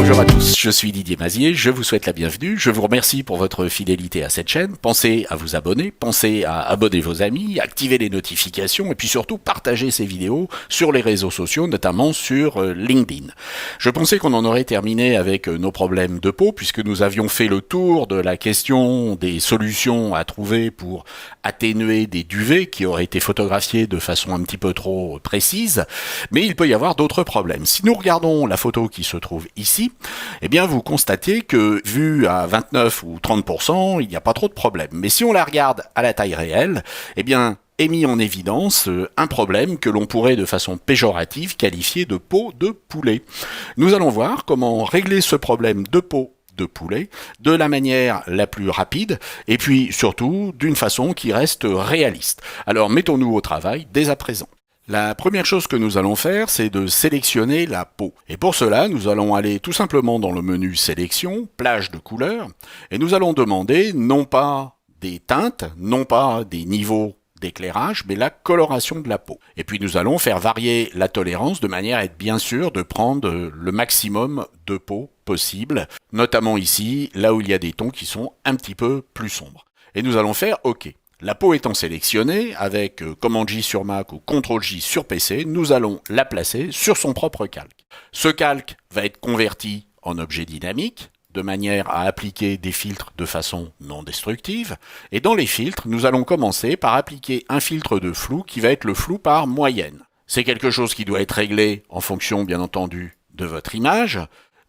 Bonjour à tous, je suis Didier Mazier, je vous souhaite la bienvenue, je vous remercie pour votre fidélité à cette chaîne, pensez à vous abonner, pensez à abonner vos amis, activer les notifications et puis surtout partager ces vidéos sur les réseaux sociaux, notamment sur LinkedIn. Je pensais qu'on en aurait terminé avec nos problèmes de peau puisque nous avions fait le tour de la question des solutions à trouver pour atténuer des duvets qui auraient été photographiés de façon un petit peu trop précise, mais il peut y avoir d'autres problèmes. Si nous regardons la photo qui se trouve ici, eh bien vous constatez que vu à 29 ou 30%, il n'y a pas trop de problème. Mais si on la regarde à la taille réelle, eh bien est mis en évidence un problème que l'on pourrait de façon péjorative qualifier de peau de poulet. Nous allons voir comment régler ce problème de peau de poulet de la manière la plus rapide et puis surtout d'une façon qui reste réaliste. Alors mettons-nous au travail dès à présent. La première chose que nous allons faire, c'est de sélectionner la peau. Et pour cela, nous allons aller tout simplement dans le menu Sélection, plage de couleurs, et nous allons demander non pas des teintes, non pas des niveaux d'éclairage, mais la coloration de la peau. Et puis nous allons faire varier la tolérance de manière à être bien sûr de prendre le maximum de peau possible, notamment ici, là où il y a des tons qui sont un petit peu plus sombres. Et nous allons faire OK. La peau étant sélectionnée, avec Command J sur Mac ou Ctrl J sur PC, nous allons la placer sur son propre calque. Ce calque va être converti en objet dynamique, de manière à appliquer des filtres de façon non destructive. Et dans les filtres, nous allons commencer par appliquer un filtre de flou qui va être le flou par moyenne. C'est quelque chose qui doit être réglé en fonction, bien entendu, de votre image.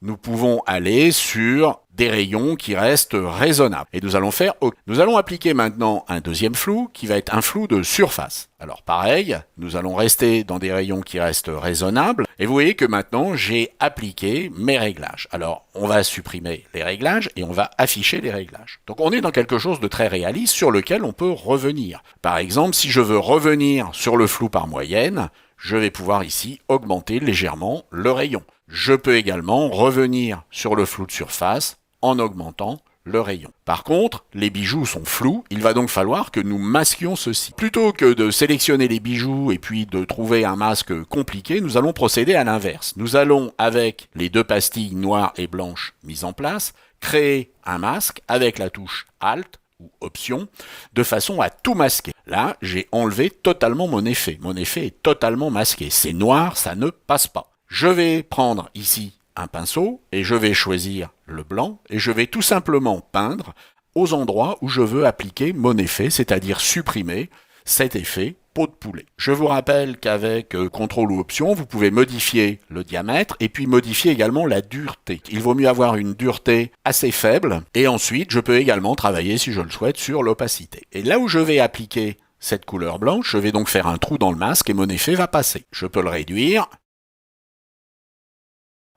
Nous pouvons aller sur des rayons qui restent raisonnables. Et nous allons faire OK. Nous allons appliquer maintenant un deuxième flou qui va être un flou de surface. Alors pareil, nous allons rester dans des rayons qui restent raisonnables. Et vous voyez que maintenant, j'ai appliqué mes réglages. Alors, on va supprimer les réglages et on va afficher les réglages. Donc on est dans quelque chose de très réaliste sur lequel on peut revenir. Par exemple, si je veux revenir sur le flou par moyenne, je vais pouvoir ici augmenter légèrement le rayon. Je peux également revenir sur le flou de surface en augmentant le rayon. Par contre, les bijoux sont flous, il va donc falloir que nous masquions ceci. Plutôt que de sélectionner les bijoux et puis de trouver un masque compliqué, nous allons procéder à l'inverse. Nous allons, avec les deux pastilles noires et blanches mises en place, créer un masque avec la touche Alt ou Option, de façon à tout masquer. Là, j'ai enlevé totalement mon effet. Mon effet est totalement masqué. C'est noir, ça ne passe pas. Je vais prendre ici un pinceau et je vais choisir le blanc et je vais tout simplement peindre aux endroits où je veux appliquer mon effet, c'est-à-dire supprimer cet effet peau de poulet. Je vous rappelle qu'avec CTRL ou Option, vous pouvez modifier le diamètre et puis modifier également la dureté. Il vaut mieux avoir une dureté assez faible et ensuite je peux également travailler, si je le souhaite, sur l'opacité. Et là où je vais appliquer cette couleur blanche, je vais donc faire un trou dans le masque et mon effet va passer. Je peux le réduire.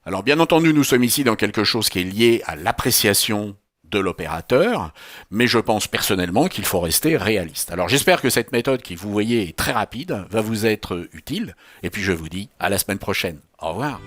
Alors bien entendu, nous sommes ici dans quelque chose qui est lié à l'appréciation de l'opérateur, mais je pense personnellement qu'il faut rester réaliste. Alors j'espère que cette méthode qui, vous voyez, est très rapide, va vous être utile, et puis je vous dis à la semaine prochaine. Au revoir.